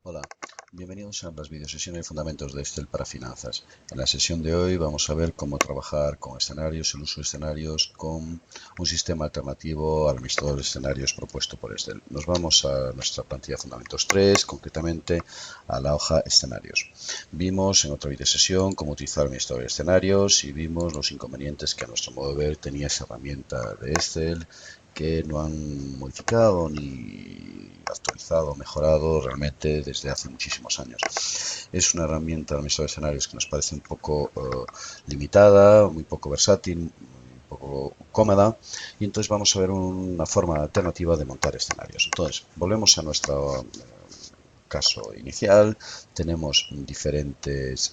Hola, bienvenidos a las videosesiones de Fundamentos de Excel para Finanzas. En la sesión de hoy vamos a ver cómo trabajar con escenarios, el uso de escenarios con un sistema alternativo al administrador de escenarios propuesto por Excel. Nos vamos a nuestra plantilla Fundamentos 3, concretamente a la hoja escenarios. Vimos en otra videosesión cómo utilizar el administrador de escenarios y vimos los inconvenientes que a nuestro modo de ver tenía esa herramienta de Excel, que no han modificado ni actualizado o mejorado realmente desde hace muchísimos años. Es una herramienta de administrador de escenarios que nos parece un poco limitada, muy poco versátil, muy poco cómoda, y entonces vamos a ver una forma alternativa de montar escenarios. Entonces, volvemos a nuestro caso inicial. Tenemos diferentes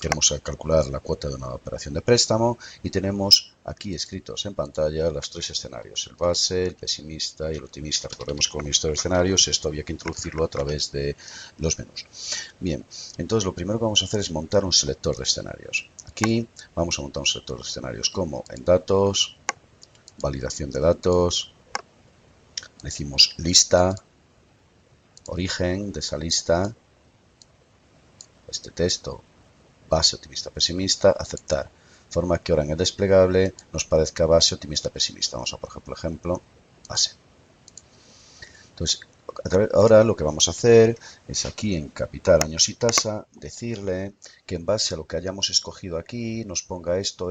queremos calcular la cuota de una operación de préstamo y tenemos aquí escritos en pantalla los tres escenarios, el base, el pesimista y el optimista. Recordemos que con el administrador de escenarios esto había que introducirlo a través de los menús. Bien, entonces lo primero que vamos a hacer es montar un selector de escenarios. Aquí vamos a montar un selector de escenarios como en datos, validación de datos, decimos lista, origen de esa lista, este texto, base, optimista, pesimista, aceptar. Forma que ahora en el desplegable nos parezca base, optimista, pesimista. Vamos a, por ejemplo, base. Entonces, ahora lo que vamos a hacer es aquí en capital, años y tasa, decirle que en base a lo que hayamos escogido aquí nos ponga esto.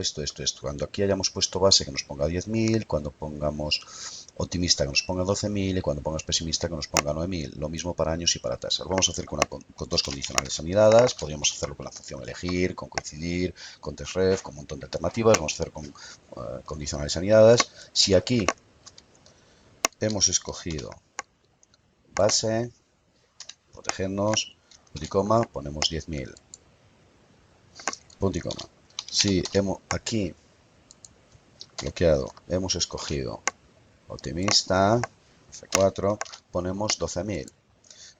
Cuando aquí hayamos puesto base que nos ponga 10.000, cuando pongamos optimista que nos ponga 12.000 y cuando pongas pesimista que nos ponga 9.000. Lo mismo para años y para tasas. Lo vamos a hacer con dos condicionales anidadas. Podríamos hacerlo con la función elegir, con coincidir, con testRef, con un montón de alternativas. Vamos a hacer con condicionales anidadas. Si aquí hemos escogido base, protegernos, punto y coma, ponemos 10.000. Punto y coma. Si aquí bloqueado, hemos escogido optimista, F4, ponemos 12.000.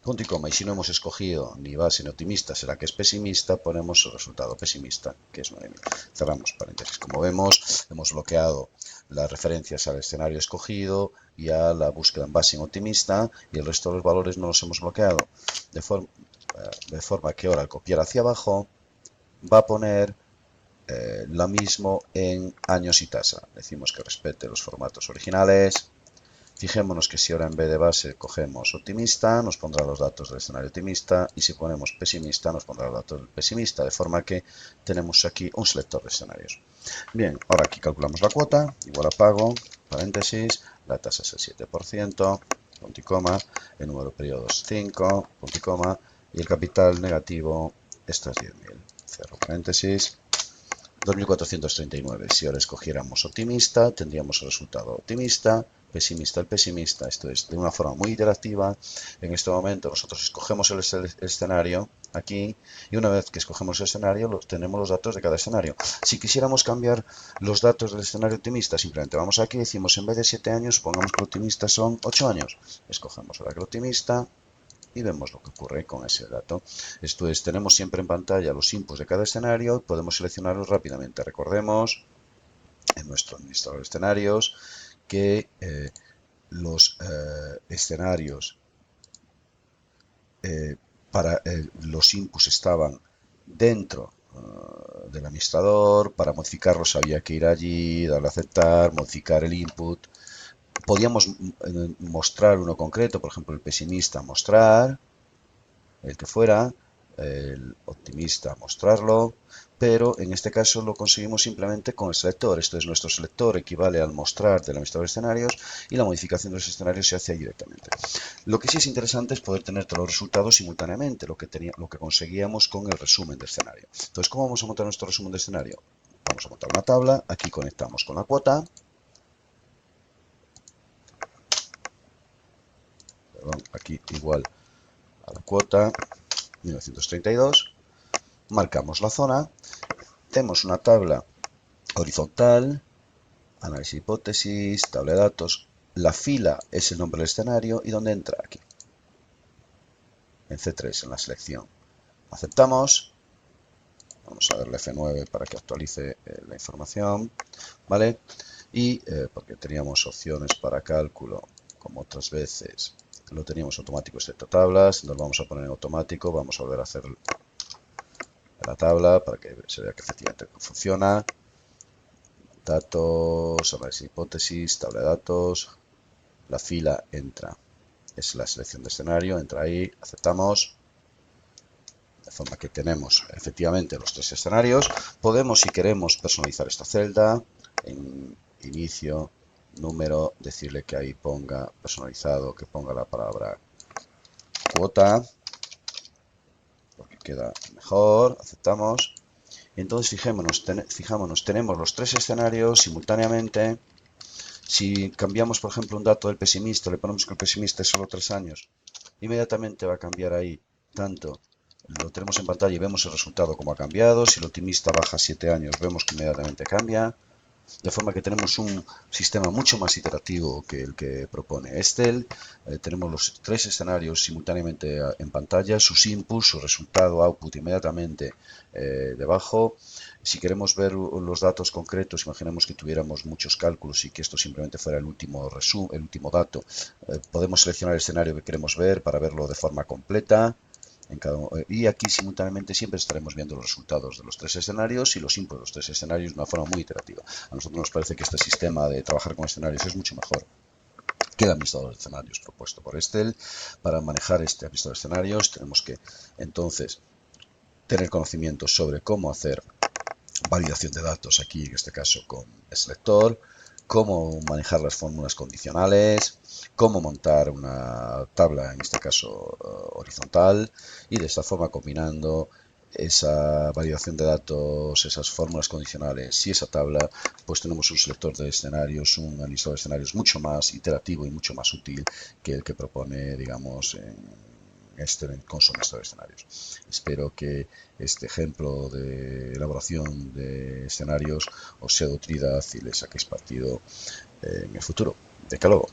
Punto y coma. Y si no hemos escogido ni base ni optimista, será que es pesimista, ponemos el resultado pesimista, que es 9.000. Cerramos paréntesis. Como vemos, hemos bloqueado las referencias al escenario escogido y a la búsqueda en base en optimista, y el resto de los valores no los hemos bloqueado. De forma que ahora al copiar hacia abajo va a poner lo mismo en años y tasa. Decimos que respete los formatos originales. Fijémonos que si ahora en vez de base cogemos optimista, nos pondrá los datos del escenario optimista, y si ponemos pesimista, nos pondrá los datos del pesimista, de forma que tenemos aquí un selector de escenarios. Bien, ahora aquí calculamos la cuota, igual a pago, paréntesis, la tasa es el 7%, punto y coma, el número de periodos 5, punto y coma, y el capital negativo, esto es 10.000, cierro paréntesis. 2.439. Si ahora escogiéramos optimista, tendríamos el resultado optimista, pesimista el pesimista. Esto es de una forma muy interactiva. En este momento nosotros escogemos el escenario aquí, y una vez que escogemos el escenario tenemos los datos de cada escenario. Si quisiéramos cambiar los datos del escenario optimista, simplemente vamos aquí y decimos en vez de 7 años, pongamos que el optimista son 8 años. Escogemos ahora que el optimista y vemos lo que ocurre con ese dato. Esto es, tenemos siempre en pantalla los inputs de cada escenario y podemos seleccionarlos rápidamente. Recordemos en nuestro administrador de escenarios que los escenarios para los inputs estaban dentro del administrador. Para modificarlos había que ir allí, darle a aceptar, modificar el input. Podíamos mostrar uno concreto, por ejemplo el pesimista, mostrar el que fuera, el optimista, mostrarlo, pero en este caso lo conseguimos simplemente con el selector. Esto es, nuestro selector equivale al mostrar del administrador de escenarios, y la modificación de los escenarios se hace ahí directamente. Lo que sí es interesante es poder tener todos los resultados simultáneamente, lo que conseguíamos con el resumen de escenario. Entonces, ¿cómo vamos a montar nuestro resumen de escenario? Vamos a montar una tabla, aquí conectamos con la cuota, aquí igual a la cuota 1932, marcamos la zona, tenemos una tabla horizontal, análisis de hipótesis, tabla de datos, la fila es el nombre del escenario y dónde entra aquí, en C3, en la selección. Aceptamos, vamos a darle F9 para que actualice la información, ¿vale? Y porque teníamos opciones para cálculo, como otras veces, lo teníamos automático excepto tablas, nos vamos a poner en automático, vamos a volver a hacer la tabla para que se vea que efectivamente funciona. Datos, análisis de hipótesis, tabla de datos, la fila entra, es la selección de escenario, entra ahí, aceptamos. De forma que tenemos efectivamente los 3 escenarios. Podemos, si queremos, personalizar esta celda en inicio, número, decirle que ahí ponga personalizado, que ponga la palabra cuota, porque queda mejor, aceptamos. Y entonces fijémonos, tenemos los 3 escenarios simultáneamente. Si cambiamos, por ejemplo, un dato del pesimista, le ponemos que el pesimista es solo 3 años, inmediatamente va a cambiar ahí tanto. Lo tenemos en pantalla y vemos el resultado como ha cambiado. Si el optimista baja 7 años, vemos que inmediatamente cambia. De forma que tenemos un sistema mucho más iterativo que el que propone Excel. Tenemos los 3 escenarios simultáneamente en pantalla, sus inputs, su resultado, output inmediatamente debajo. Si queremos ver los datos concretos, imaginemos que tuviéramos muchos cálculos y que esto simplemente fuera el último dato. Podemos seleccionar el escenario que queremos ver para verlo de forma completa. Y aquí simultáneamente siempre estaremos viendo los resultados de los 3 escenarios y los inputs de los 3 escenarios de una forma muy iterativa. A nosotros nos parece que este sistema de trabajar con escenarios es mucho mejor que el administrador de escenarios propuesto por Excel. Para manejar este administrador de escenarios tenemos que entonces tener conocimiento sobre cómo hacer validación de datos, aquí en este caso con el selector, cómo manejar las fórmulas condicionales, cómo montar una tabla, en este caso horizontal, y de esta forma combinando esa validación de datos, esas fórmulas condicionales y esa tabla, pues tenemos un selector de escenarios, un administrador de escenarios mucho más iterativo y mucho más útil que el que propone, digamos, con su administrador de escenarios. Espero que este ejemplo de elaboración de escenarios os sea de utilidad y le saquéis partido en el futuro. Hasta luego.